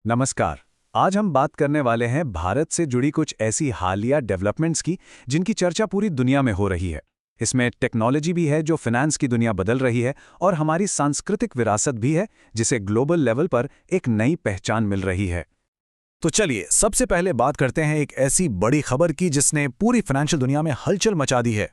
नमस्कार। आज हम बात करने वाले हैं भारत से जुड़ी कुछ ऐसी हालिया डेवलपमेंट्स की जिनकी चर्चा पूरी दुनिया में हो रही है। इसमें टेक्नोलॉजी भी है जो फाइनेंस की दुनिया बदल रही है और हमारी सांस्कृतिक विरासत भी है जिसे ग्लोबल लेवल पर एक नई पहचान मिल रही है। तो चलिए सबसे पहले बात करते हैं एक ऐसी बड़ी खबर की जिसने पूरी फाइनेंशियल दुनिया में हलचल मचा दी है।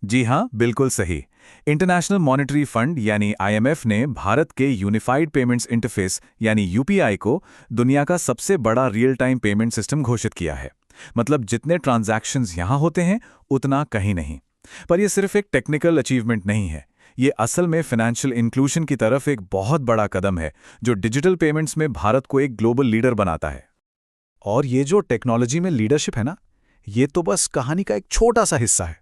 जी हाँ, बिल्कुल सही। इंटरनेशनल मॉनेटरी फंड यानी आईएमएफ ने भारत के यूनिफाइड पेमेंट्स इंटरफेस यानी यूपीआई को दुनिया का सबसे बड़ा रियल टाइम पेमेंट सिस्टम घोषित किया है। मतलब जितने ट्रांजैक्शंस यहाँ होते हैं उतना कहीं नहीं। पर यह सिर्फ एक टेक्निकल अचीवमेंट नहीं है, ये असल में फाइनेंशियल इंक्लूजन की तरफ एक बहुत बड़ा कदम है जो डिजिटल पेमेंट्स में भारत को एक ग्लोबल लीडर बनाता है। और ये जो टेक्नोलॉजी में लीडरशिप है ना, ये तो बस कहानी का एक छोटा सा हिस्सा है।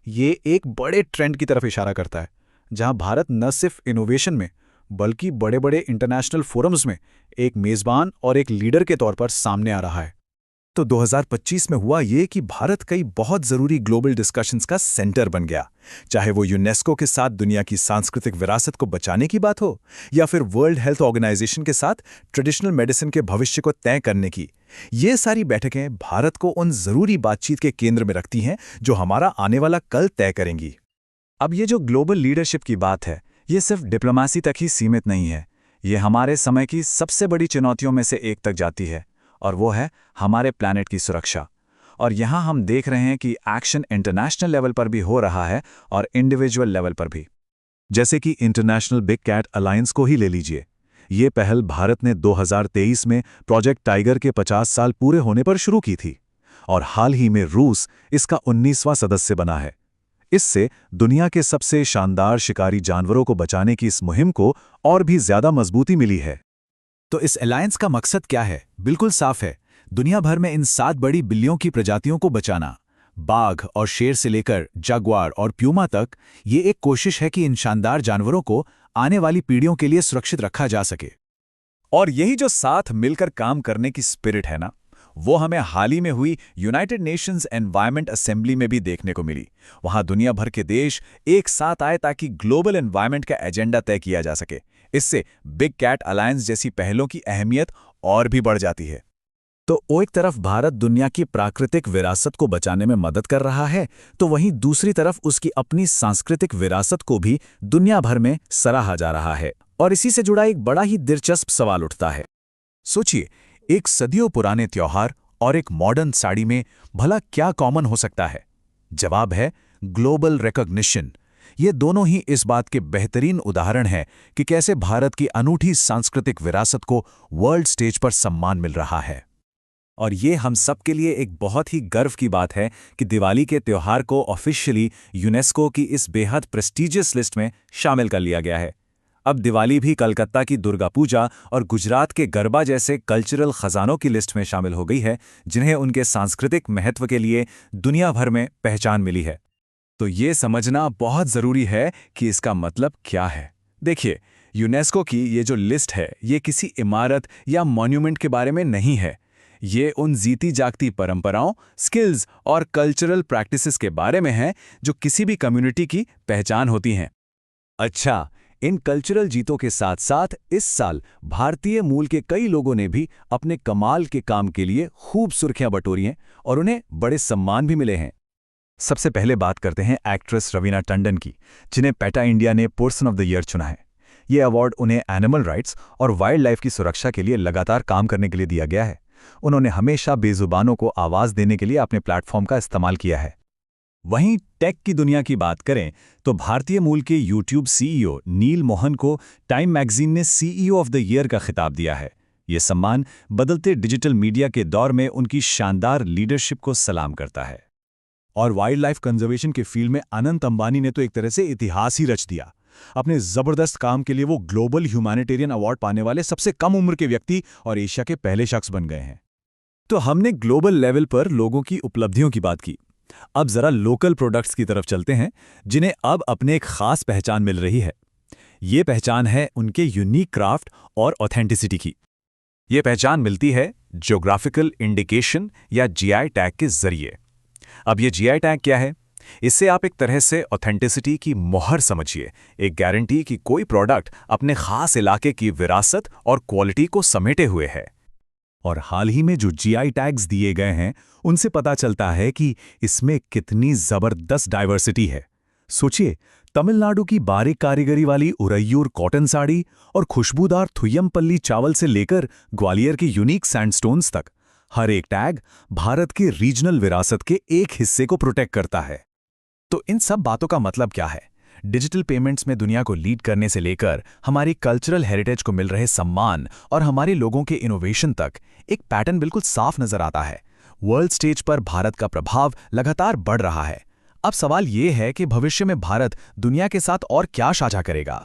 ये एक बड़े ट्रेंड की तरफ इशारा करता है जहां भारत न सिर्फ इनोवेशन में बल्कि बड़े बड़े इंटरनेशनल फोरम्स में एक मेजबान और एक लीडर के तौर पर सामने आ रहा है। तो 2025 में हुआ ये कि भारत कई बहुत ज़रूरी ग्लोबल डिस्कशंस का सेंटर बन गया, चाहे वो यूनेस्को के साथ दुनिया की सांस्कृतिक विरासत को बचाने की बात हो या फिर वर्ल्ड हेल्थ ऑर्गेनाइजेशन के साथ ट्रेडिशनल मेडिसिन के भविष्य को तय करने की। ये सारी बैठकें भारत को उन ज़रूरी बातचीत के केंद्र में रखती हैं जो हमारा आने वाला कल तय करेंगी। अब ये जो ग्लोबल लीडरशिप की बात है, ये सिर्फ डिप्लोमेसी तक ही सीमित नहीं है। ये हमारे समय की सबसे बड़ी चुनौतियों में से एक तक जाती है और वो है हमारे प्लैनेट की सुरक्षा। और यहाँ हम देख रहे हैं कि एक्शन इंटरनेशनल लेवल पर भी हो रहा है और इंडिविजुअल लेवल पर भी। जैसे कि इंटरनेशनल बिग कैट अलायंस को ही ले लीजिए। ये पहल भारत ने 2023 में प्रोजेक्ट टाइगर के 50 साल पूरे होने पर शुरू की थी और हाल ही में रूस इसका 19वां सदस्य बना है। इससे दुनिया के सबसे शानदार शिकारी जानवरों को बचाने की इस मुहिम को और भी ज्यादा मजबूती मिली है। तो इस अलायंस का मकसद क्या है? बिल्कुल साफ है, दुनिया भर में इन 7 बड़ी बिल्लियों की प्रजातियों को बचाना। बाघ और शेर से लेकर जगुआर और प्यूमा तक, ये एक कोशिश है कि इन शानदार जानवरों को आने वाली पीढ़ियों के लिए सुरक्षित रखा जा सके। और यही जो साथ मिलकर काम करने की स्पिरिट है ना, वो हमें हाल ही में हुई यूनाइटेड नेशंस एनवायरनमेंट असेंबली में भी देखने को मिली। वहां दुनिया भर के देश एक साथ आए ताकि ग्लोबल एनवायरनमेंट का एजेंडा तय किया जा सके। इससे बिग कैट अलायंस जैसी पहलों की अहमियत और भी बढ़ जाती है। तो एक तरफ भारत दुनिया की प्राकृतिक विरासत को बचाने में मदद कर रहा है, तो वहीं दूसरी तरफ उसकी अपनी सांस्कृतिक विरासत को भी दुनिया भर में सराहा जा रहा है। और इसी से जुड़ा एक बड़ा ही दिलचस्प सवाल उठता है। सोचिए, एक सदियों पुराने त्योहार और एक मॉडर्न साड़ी में भला क्या कॉमन हो सकता है? जवाब है ग्लोबल रिकॉग्निशन। ये दोनों ही इस बात के बेहतरीन उदाहरण हैं कि कैसे भारत की अनूठी सांस्कृतिक विरासत को वर्ल्ड स्टेज पर सम्मान मिल रहा है। और ये हम सब के लिए एक बहुत ही गर्व की बात है कि दिवाली के त्योहार को ऑफिशियली यूनेस्को की इस बेहद प्रेस्टीजियस लिस्ट में शामिल कर लिया गया है। अब दिवाली भी कलकत्ता की दुर्गा पूजा और गुजरात के गरबा जैसे कल्चरल खजानों की लिस्ट में शामिल हो गई है, जिन्हें उनके सांस्कृतिक महत्व के लिए दुनिया भर में पहचान मिली है। तो ये समझना बहुत ज़रूरी है कि इसका मतलब क्या है। देखिए, यूनेस्को की ये जो लिस्ट है, ये किसी इमारत या मॉन्यूमेंट के बारे में नहीं है। ये उन जीती जागती परंपराओं, स्किल्स और कल्चरल प्रैक्टिसेस के बारे में है जो किसी भी कम्युनिटी की पहचान होती हैं। अच्छा, इन कल्चरल जीतों के साथ साथ इस साल भारतीय मूल के कई लोगों ने भी अपने कमाल के काम के लिए खूब सुर्खियां बटोरी हैं और उन्हें बड़े सम्मान भी मिले हैं। सबसे पहले बात करते हैं एक्ट्रेस रवीना टंडन की, जिन्हें पेटा इंडिया ने पर्सन ऑफ द ईयर चुना है। ये अवार्ड उन्हें एनिमल राइट्स और वाइल्ड लाइफ की सुरक्षा के लिए लगातार काम करने के लिए दिया गया है। उन्होंने हमेशा बेजुबानों को आवाज़ देने के लिए अपने प्लेटफॉर्म का इस्तेमाल किया है। वहीं टेक की दुनिया की बात करें तो भारतीय मूल के यूट्यूब सीईओ नील मोहन को टाइम मैगजीन ने सीईओ ऑफ द ईयर का खिताब दिया है। ये सम्मान बदलते डिजिटल मीडिया के दौर में उनकी शानदार लीडरशिप को सलाम करता है। और वाइल्ड लाइफ कंजर्वेशन के फील्ड में अनंत अंबानी ने तो एक तरह से इतिहास ही रच दिया। अपने जबरदस्त काम के लिए वो ग्लोबल ह्यूमैनिटेरियन अवार्ड पाने वाले सबसे कम उम्र के व्यक्ति और एशिया के पहले शख्स बन गए हैं। तो हमने ग्लोबल लेवल पर लोगों की उपलब्धियों की बात की। अब जरा लोकल प्रोडक्ट्स की तरफ चलते हैं, जिन्हें अब अपने एक खास पहचान मिल रही है। ये पहचान है उनके यूनिक क्राफ्ट और ऑथेंटिसिटी की। ये पहचान मिलती है ज्योग्राफिकल इंडिकेशन या जीआई टैग के जरिए। अब ये जीआई टैग क्या है? इससे आप एक तरह से ऑथेंटिसिटी की मोहर समझिए, एक गारंटी कि कोई प्रोडक्ट अपने खास इलाके की विरासत और क्वालिटी को समेटे हुए है। और हाल ही में जो जीआई टैग्स दिए गए हैं उनसे पता चलता है कि इसमें कितनी जबरदस्त डाइवर्सिटी है। सोचिए, तमिलनाडु की बारीक कारीगरी वाली उरैयूर कॉटन साड़ी और खुशबूदार थुय्यमपल्ली चावल से लेकर ग्वालियर के यूनिक सैंडस्टोन्स तक, हर एक टैग भारत के रीजनल विरासत के एक हिस्से को प्रोटेक्ट करता है। तो इन सब बातों का मतलब क्या है? डिजिटल पेमेंट्स में दुनिया को लीड करने से लेकर हमारी कल्चरल हेरिटेज को मिल रहे सम्मान और हमारे लोगों के इनोवेशन तक एक पैटर्न बिल्कुल साफ नजर आता है। वर्ल्ड स्टेज पर भारत का प्रभाव लगातार बढ़ रहा है। अब सवाल ये है कि भविष्य में भारत दुनिया के साथ और क्या साझा करेगा।